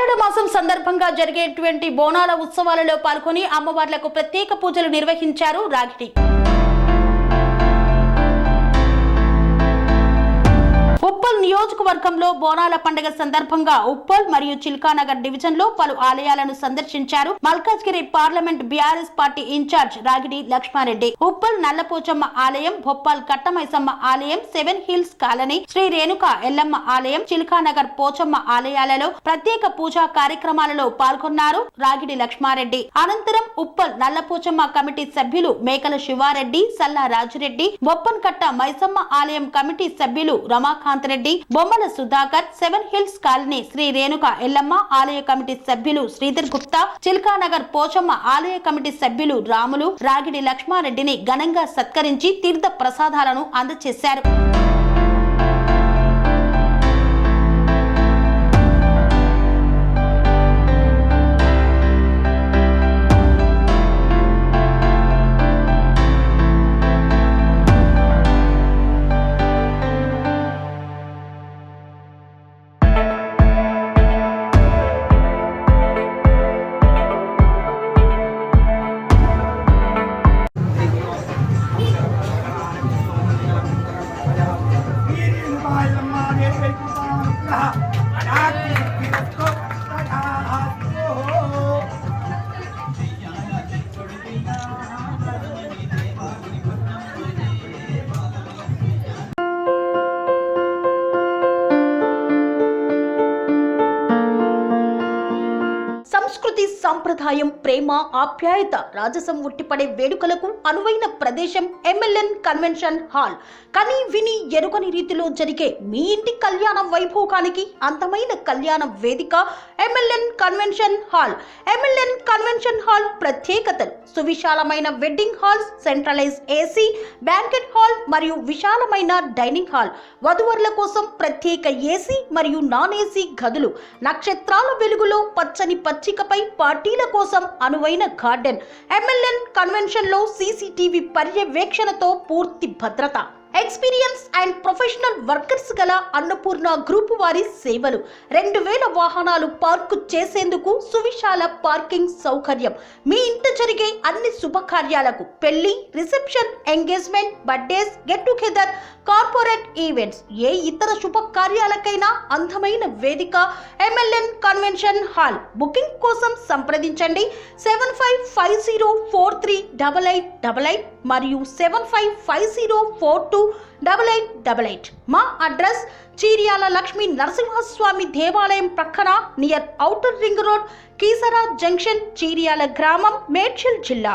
ఆషాఢ మాసం సందర్భంగా జరిగేటువంటి బోనాల ఉత్సవాలలో పాల్గొని అమ్మవార్లకు ప్రత్యేక పూజలు నిర్వహించారు రాగిడి. ఉప్పల్ నియోజకవర్గంలో బోనాల పండుగ సందర్భంగా ఉప్పల్ మరియు చిల్కానగర్ డివిజన్ లో పలు ఆలయాలను సందర్శించారు Malkajgiri parliament BRS party incharge Ragidi Laxma Reddy. Uppal Nallapochamma ఆలయం, భోపాల్ కట్టమైసమ్మ ఆలయం, 7 హిల్స్ కాలనీ, శ్రీ రేణుక ఎల్లమ్మ ఆలయం, చిల్కానగర్ పోచమ్మ ఆలయాలలో ప్రత్యేక పూజా కార్యక్రమాలలో పాల్గొన్నారు రాగిడి లక్ష్మారెడ్డి. అనంతరం ఉప్పల్ నల్లపోచమ్మ కమిటీ సభ్యులు మేకల శివారెడ్డి, సల్లా రాజిరెడ్డి, బొప్పన్ కట్ట మైసమ్మ ఆలయం కమిటీ సభ్యులు రమాకాంత్ రెడ్డి, బొమ్మల సుధాకర్, 7 హిల్స్ కాలనీ శ్రీ రేణుక ఎల్లమ్మ ఆలయ కమిటీ సభ్యులు శ్రీధర్ గుప్తా, చిల్కానగర్ పోచమ్మ ఆలయ కమిటీ సభ్యులు రాములు రాగిడి లక్ష్మారెడ్డిని ఘనంగా సత్కరించి తీర్థ ప్రసాదాలను అందజేశారు. సంస్కృతి, సంప్రదాయం, ప్రేమ, ఆప్యాయత, రాజసం ఉట్టిపడే వేడుకలకు అనువైన ప్రదేశం ఎంఎల్ఎన్ కన్వెన్షన్ హాల్. కని విని ఎరుగని రీతిలో జరిగే మీ ఇంటి కళ్యాణ వైభోగానికి అందమైన కళ్యాణ వేదిక MLN convention hall. MLN convention hall ప్రత్యేకతలు: సువిశాలమైన wedding halls, centralise AC banquet hall మరియు విశాలమైన డైనింగ్ హాల్, వధువరుల కోసం ప్రత్యేక ఏసీ మరియు నాన్ ఏసీ గదులు, నక్షత్రాల వెలుగులో పచ్చని పచ్చికపై పార్టీల కోసం అనువైన గార్డెన్. ఎంఎల్ఎన్ కన్వెన్షన్ లో సీసీటీవీ పర్యవేక్షణతో పూర్తి భద్రత. ఎక్స్పీరియన్స్ అండ్ ప్రొఫెషనల్ వర్కర్స్ గల అన్నపూర్ణ గ్రూప్ వారి సేవలు. 2000 వాహనాలు పార్కు చేసేందుకు సువిశాల పార్కింగ్ సౌకర్యం. మీ ఇంట జరిగే అన్ని శుభకార్యాలకు, పెళ్లి, reception, engagement, birthdays, get together, corporate events, ఏ ఇతర శుభకార్యాలకైనా అందమైన వేదిక ఎంఎల్ఎన్ కన్వెన్షన్ హాల్. బుకింగ్ కోసం సంప్రదించండి 7550438888 మరియు 7550428888. మా అడ్రస్ చీర్యాల లక్ష్మీ నరసింహస్వామి దేవాలయం ప్రక్కన, near outer ring road, Keesara junction, Cheeryal గ్రామం, మేడ్చల్ జిల్లా.